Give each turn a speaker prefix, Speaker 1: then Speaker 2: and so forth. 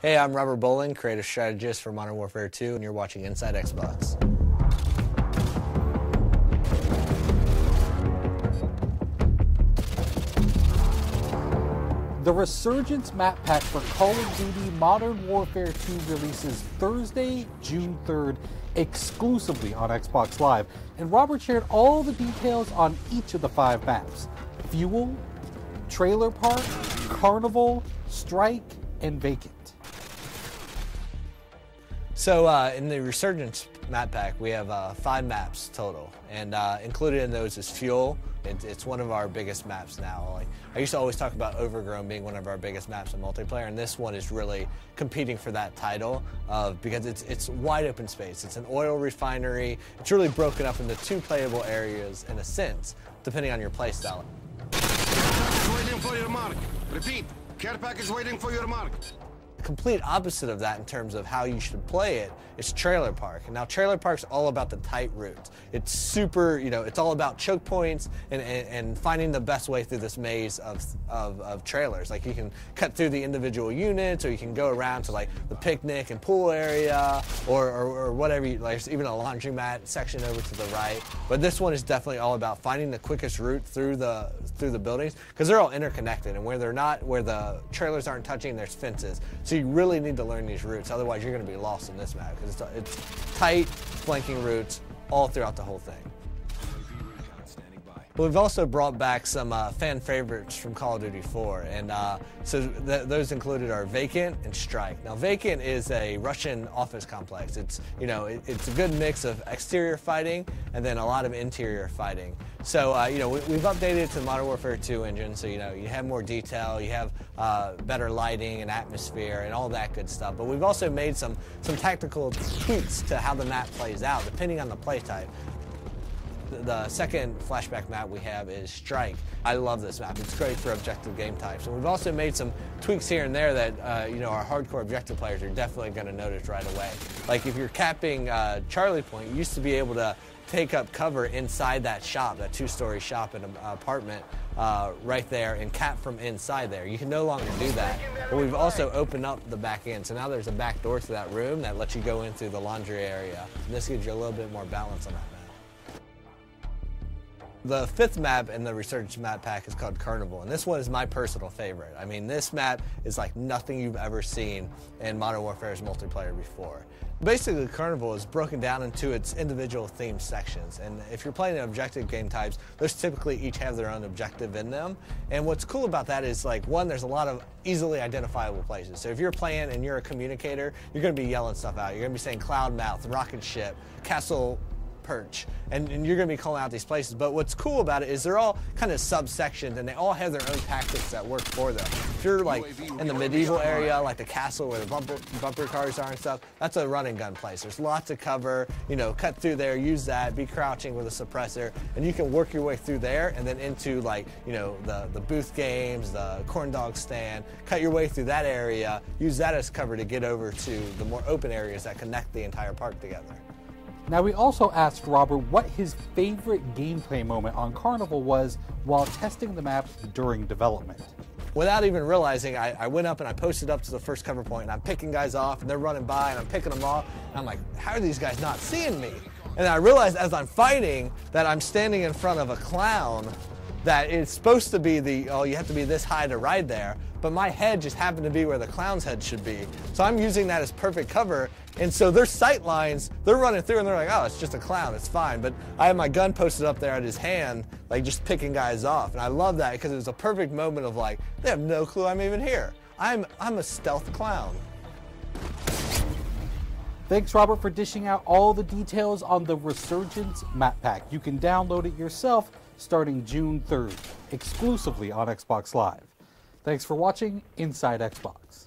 Speaker 1: Hey, I'm Robert Bolin, creative strategist for Modern Warfare 2, and you're watching Inside Xbox.
Speaker 2: The Resurgence map pack for Call of Duty Modern Warfare 2 releases Thursday, June 3rd, exclusively on Xbox Live, and Robert shared all the details on each of the 5 maps: Fuel, Trailer Park, Carnival, Strike, and Vacant.
Speaker 1: So in the Resurgence map pack, we have 5 maps total, and included in those is Fuel. It's one of our biggest maps now. Like, I used to always talk about Overgrown being one of our biggest maps in multiplayer, and this one is really competing for that title because it's wide open space. It's an oil refinery. It's really broken up into 2 playable areas in a sense, depending on your playstyle.
Speaker 3: Waiting for your mark. Repeat, care package waiting for your mark.
Speaker 1: The complete opposite of that in terms of how you should play it is Trailer Park. And now Trailer Park's all about the tight routes. It's super, it's all about choke points and finding the best way through this maze of trailers. Like, you can cut through the individual units, or you can go around to like the picnic and pool area, or whatever. There's even a laundromat section over to the right. But this one is definitely all about finding the quickest route through the buildings, because they're all interconnected, and where the trailers aren't touching, there's fences. So you really need to learn these routes, otherwise you're going to be lost in this map, because it's tight, flanking routes all throughout the whole thing. But we've also brought back some fan favorites from Call of Duty 4, and so those included are Vacant and Strike. Now, Vacant is a Russian office complex. It's it's a good mix of exterior fighting and then a lot of interior fighting. So we've updated it to the Modern Warfare 2 engine, so you have more detail, you have better lighting and atmosphere and all that good stuff. But we've also made some tactical tweaks to how the map plays out depending on the play type. The second flashback map we have is Strike. I love this map. It's great for objective game types. And we've also made some tweaks here and there that our hardcore objective players are definitely going to notice right away. Like, if you're capping Charlie Point, you used to be able to take up cover inside that shop, that 2-story shop in an apartment right there, and cap from inside there. You can no longer do that. But we've also opened up the back end, so now there's a back door to that room that lets you go in through the laundry area. And this gives you a little bit more balance on that map. The 5th map in the Resurgence map pack is called Carnival, and this one is my personal favorite. I mean, this map is like nothing you've ever seen in Modern Warfare's multiplayer before. Basically, Carnival is broken down into its individual themed sections, and if you're playing objective game types, those typically each have their own objective in them. And what's cool about that is, like, one, there's a lot of easily identifiable places. So if you're playing and you're a communicator, you're going to be yelling stuff out. You're going to be saying Cloud Mouth, Rocket Ship, Castle Perch, and you're going to be calling out these places. But what's cool about it is they're all kind of subsections, and they all have their own tactics that work for them. If you're like in the medieval area, like the castle where the bumper cars are and stuff, that's a run and gun place. There's lots of cover, cut through there, use that, be crouching with a suppressor, and you can work your way through there and then into, like, the booth games, the corn dog stand, cut your way through that area, use that as cover to get over to the more open areas that connect the entire park together.
Speaker 2: Now, we also asked Robert what his favorite gameplay moment on Carnival was while testing the map during development.
Speaker 1: Without even realizing, I went up and I posted up to the first cover point, and I'm picking guys off, and they're running by, and I'm picking them off, and I'm like, how are these guys not seeing me? And I realized as I'm fighting that I'm standing in front of a clown that it's supposed to be you have to be this high to ride there, but my head just happened to be where the clown's head should be. So I'm using that as perfect cover, and so their sight lines, they're running through and they're like, oh, it's just a clown, it's fine. But I have my gun posted up there at his hand, like just picking guys off, and I love that because it was a perfect moment of like, they have no clue I'm even here. I'm a stealth clown.
Speaker 2: Thanks, Robert, for dishing out all the details on the Resurgence map pack. You can download it yourself starting June 3rd, exclusively on Xbox Live. Thanks for watching Inside Xbox.